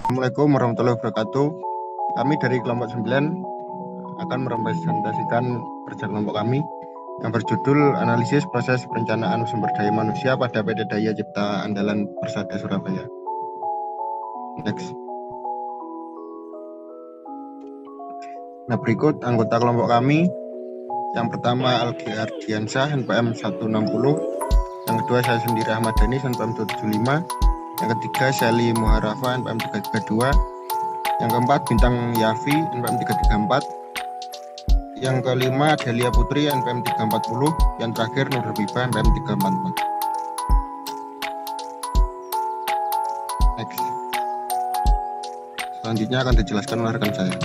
Assalamualaikum warahmatullahi wabarakatuh. Kami dari kelompok 9 akan merepresentasikan kerja kelompok kami yang berjudul Analisis Proses Perencanaan Sumber Daya Manusia pada PT Daya Cipta Andalan Persada Surabaya. Next. Nah, berikut anggota kelompok kami. Yang pertama Algi Ardiansyah NPM 160, yang kedua saya sendiri Ahmad Danis NPM 275, yang ketiga Shelly Muharafa NPM 332, yang keempat Bintang Yafi NPM 334, yang kelima Delia Putri NPM 340, yang terakhir Nur Habibah NPM 344. Next. Selanjutnya akan dijelaskan oleh rekan saya.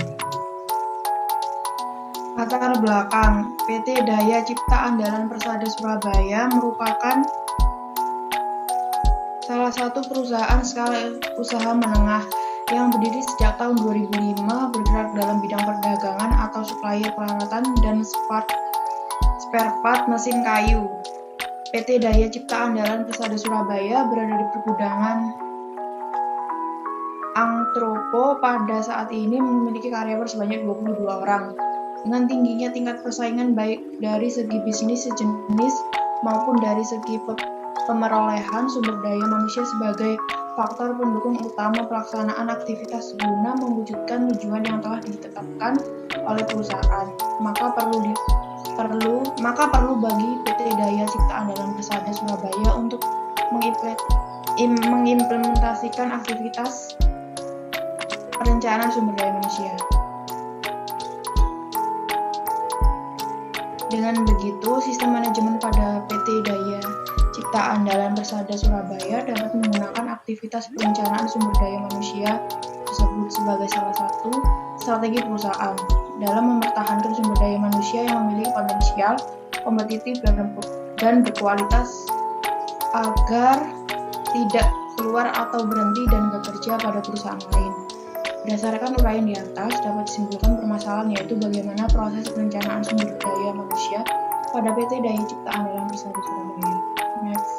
Latar belakang PT Daya Cipta Andalan Persada Surabaya merupakan salah satu perusahaan skala usaha menengah yang berdiri sejak tahun 2005, bergerak dalam bidang perdagangan atau supplier peralatan dan spare part mesin kayu. PT Daya Cipta Andalan Persada Surabaya berada di pergudangan Angtropo. Pada saat ini memiliki karyawan sebanyak 22 orang. Dengan tingginya tingkat persaingan baik dari segi bisnis sejenis maupun dari segi pemerolehan sumber daya manusia sebagai faktor pendukung utama pelaksanaan aktivitas guna mewujudkan tujuan yang telah ditetapkan oleh perusahaan, maka perlu bagi PT Daya Cipta Andalan Persada Surabaya untuk mengimplementasikan aktivitas perencanaan sumber daya manusia. Dengan begitu, sistem manajemen pada PT Daya Cipta Andalan Persada Surabaya dapat menggunakan aktivitas perencanaan sumber daya manusia tersebut sebagai salah satu strategi perusahaan dalam mempertahankan sumber daya manusia yang memiliki potensial, kompetitif, dan berkualitas agar tidak keluar atau berhenti dan bekerja pada perusahaan lain. Berdasarkan uraian di atas, dapat disimpulkan permasalahan yaitu bagaimana proses perencanaan sumber daya manusia pada PT Daya Cipta Andalan Persada Surabaya. Next.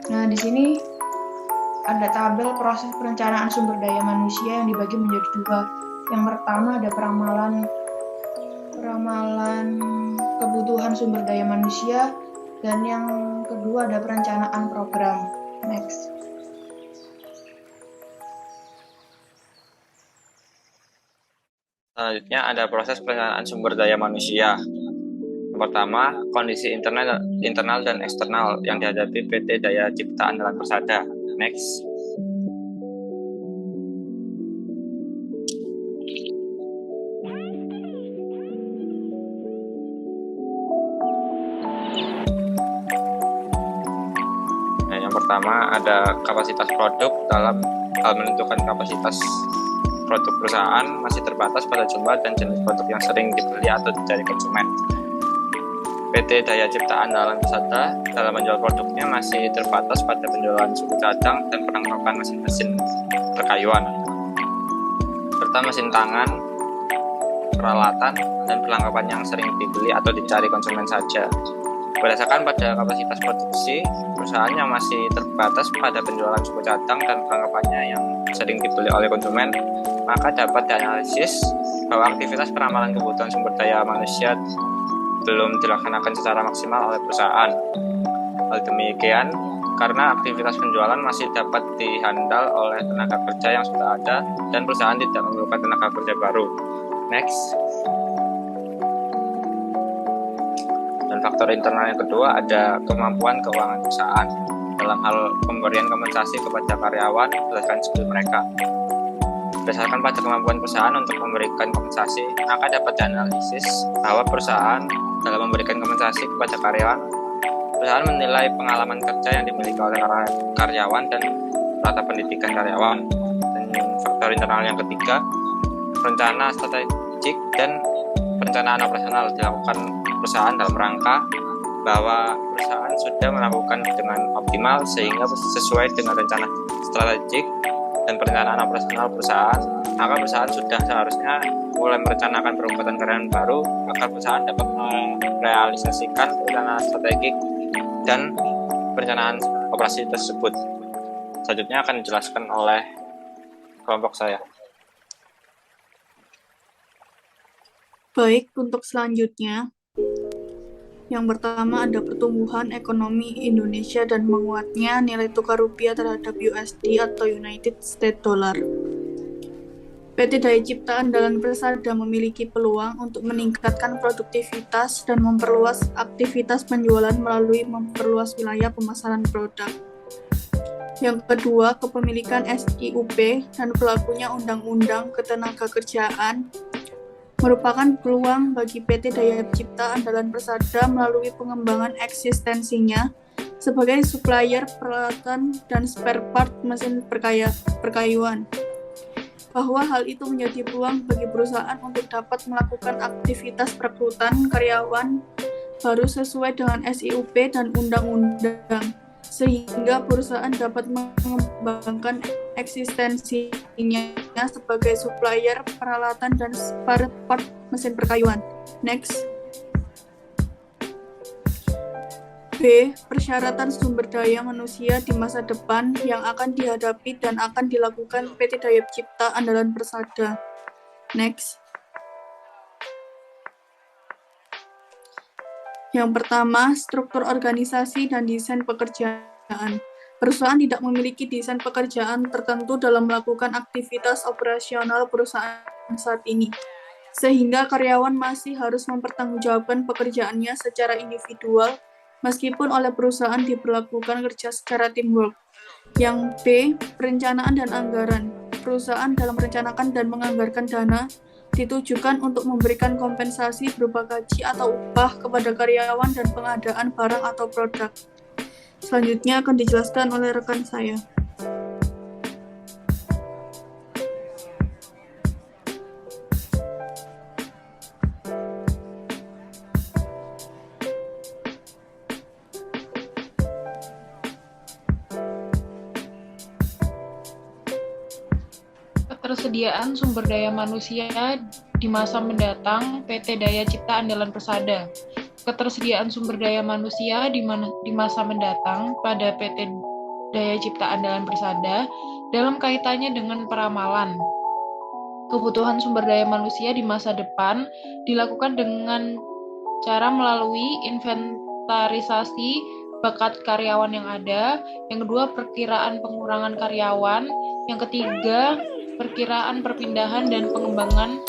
Nah, di sini ada tabel proses perencanaan sumber daya manusia yang dibagi menjadi dua. Yang pertama ada peramalan kebutuhan sumber daya manusia, dan yang kedua ada perencanaan program. Next. Selanjutnya ada proses perencanaan sumber daya manusia. Yang pertama, kondisi internal dan eksternal yang dihadapi PT Daya Cipta Andalan Persada. Next. Pertama, ada kapasitas produk. Dalam hal menentukan kapasitas produk perusahaan masih terbatas pada jumlah dan jenis produk yang sering dibeli atau dicari konsumen. PT Daya Cipta Andalan Persada dalam menjual produknya masih terbatas pada penjualan suku cadang dan perlengkapan mesin-mesin perkayuan serta mesin tangan, peralatan, dan perlengkapan yang sering dibeli atau dicari konsumen saja. Berdasarkan pada kapasitas produksi, perusahaannya masih terbatas pada penjualan suku cadang dan perlengkapannya yang sering dibeli oleh konsumen, maka dapat dianalisis bahwa aktivitas peramalan kebutuhan sumber daya manusia belum dilaksanakan secara maksimal oleh perusahaan. Hal demikian karena aktivitas penjualan masih dapat dihandal oleh tenaga kerja yang sudah ada dan perusahaan tidak memerlukan tenaga kerja baru. Next. Dan faktor internal yang kedua ada kemampuan keuangan perusahaan dalam hal pemberian kompensasi kepada karyawan berdasarkan skill mereka. Berdasarkan pada kemampuan perusahaan untuk memberikan kompensasi, maka dapat dianalisis bahwa perusahaan dalam memberikan kompensasi kepada karyawan, perusahaan menilai pengalaman kerja yang dimiliki oleh karyawan dan rata pendidikan karyawan. Dan faktor internal yang ketiga, rencana strategik dan perencanaan operasional dilakukan perusahaan dalam rangka bahwa perusahaan sudah melakukan dengan optimal sehingga sesuai dengan rencana strategik dan perencanaan operasional perusahaan, maka perusahaan sudah seharusnya mulai merencanakan perubatan karyawan baru agar perusahaan dapat merealisasikan rencana strategik dan perencanaan operasi tersebut. Selanjutnya akan dijelaskan oleh kelompok saya. Baik, untuk selanjutnya, yang pertama ada pertumbuhan ekonomi Indonesia dan menguatnya nilai tukar rupiah terhadap USD atau United States Dollar. PT Daya Cipta Andalan Persada memiliki peluang untuk meningkatkan produktivitas dan memperluas aktivitas penjualan melalui memperluas wilayah pemasaran produk. Yang kedua, kepemilikan SIUP dan berlakunya Undang-Undang Ketenagakerjaan merupakan peluang bagi PT Daya Cipta Andalan Persada melalui pengembangan eksistensinya sebagai supplier peralatan dan spare part mesin perkayuan. Bahwa hal itu menjadi peluang bagi perusahaan untuk dapat melakukan aktivitas perekrutan karyawan baru sesuai dengan SIUP dan undang-undang, sehingga perusahaan dapat mengembangkan eksistensinya sebagai supplier peralatan dan spare part mesin perkayuan. Next. B. Persyaratan sumber daya manusia di masa depan yang akan dihadapi dan akan dilakukan PT Daya Cipta Andalan Persada. Next. Yang pertama, struktur organisasi dan desain pekerjaan. Perusahaan tidak memiliki desain pekerjaan tertentu dalam melakukan aktivitas operasional perusahaan saat ini, sehingga karyawan masih harus mempertanggungjawabkan pekerjaannya secara individual, meskipun oleh perusahaan diberlakukan kerja secara teamwork. Yang B. Perencanaan dan anggaran. Perusahaan dalam merencanakan dan menganggarkan dana ditujukan untuk memberikan kompensasi berupa gaji atau upah kepada karyawan dan pengadaan barang atau produk. Selanjutnya akan dijelaskan oleh rekan saya. Ketersediaan sumber daya manusia di masa mendatang PT Daya Cipta Andalan Persada. Ketersediaan sumber daya manusia di masa mendatang pada PT Daya Cipta Andalan Persada dalam kaitannya dengan peramalan. Kebutuhan sumber daya manusia di masa depan dilakukan dengan cara melalui inventarisasi bakat karyawan yang ada. Yang kedua, perkiraan pengurangan karyawan. Yang ketiga, perkiraan perpindahan dan pengembangan.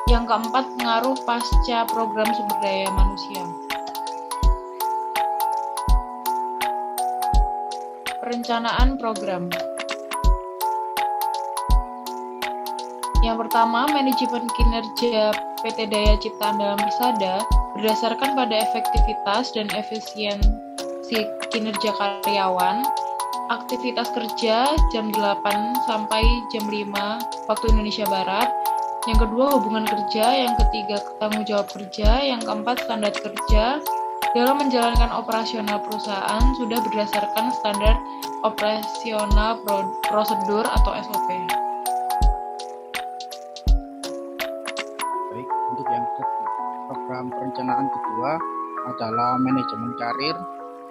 Yang keempat, pengaruh pasca program sumber daya manusia. Perencanaan program. Yang pertama, manajemen kinerja PT Daya Cipta Andalan Persada berdasarkan pada efektivitas dan efisiensi kinerja karyawan, aktivitas kerja jam 8 sampai jam 5 waktu Indonesia Barat. Yang kedua, hubungan kerja. Yang ketiga, tanggung jawab kerja. Yang keempat, standar kerja. Dalam menjalankan operasional perusahaan sudah berdasarkan standar operasional prosedur atau SOP. Baik, untuk yang program perencanaan kedua adalah manajemen karir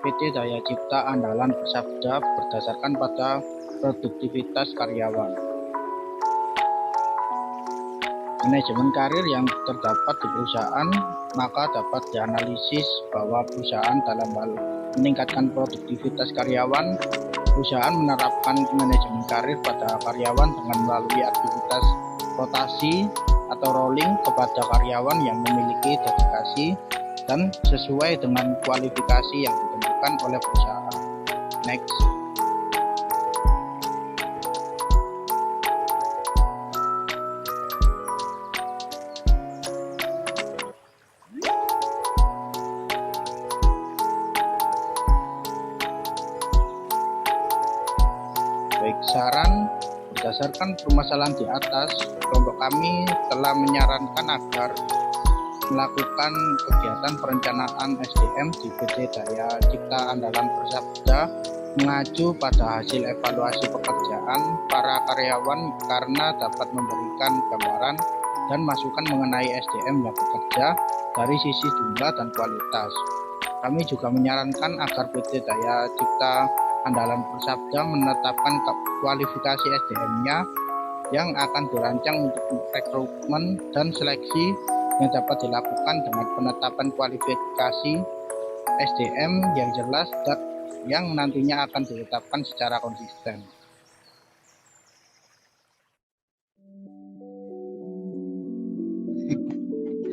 PT Daya Cipta Andalan Persada berdasarkan pada produktivitas karyawan. Manajemen karir yang terdapat di perusahaan maka dapat dianalisis bahwa perusahaan dalam hal meningkatkan produktivitas karyawan, perusahaan menerapkan manajemen karir pada karyawan dengan melalui aktivitas rotasi atau rolling kepada karyawan yang memiliki dedikasi dan sesuai dengan kualifikasi yang ditentukan oleh perusahaan. Next. Baik, saran berdasarkan permasalahan di atas, kelompok kami telah menyarankan agar melakukan kegiatan perencanaan SDM di PT Daya Cipta Andalan Persada mengacu pada hasil evaluasi pekerjaan para karyawan karena dapat memberikan gambaran dan masukan mengenai SDM yang bekerja dari sisi jumlah dan kualitas. Kami juga menyarankan agar PT Daya Cipta Andalan Persada menetapkan kualifikasi SDM-nya yang akan dirancang untuk rekrutmen dan seleksi yang dapat dilakukan dengan penetapan kualifikasi SDM yang jelas dan yang nantinya akan ditetapkan secara konsisten.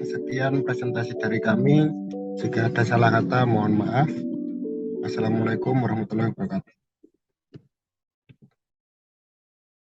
Sekian presentasi dari kami. Jika ada salah kata, mohon maaf. Assalamualaikum warahmatullahi wabarakatuh.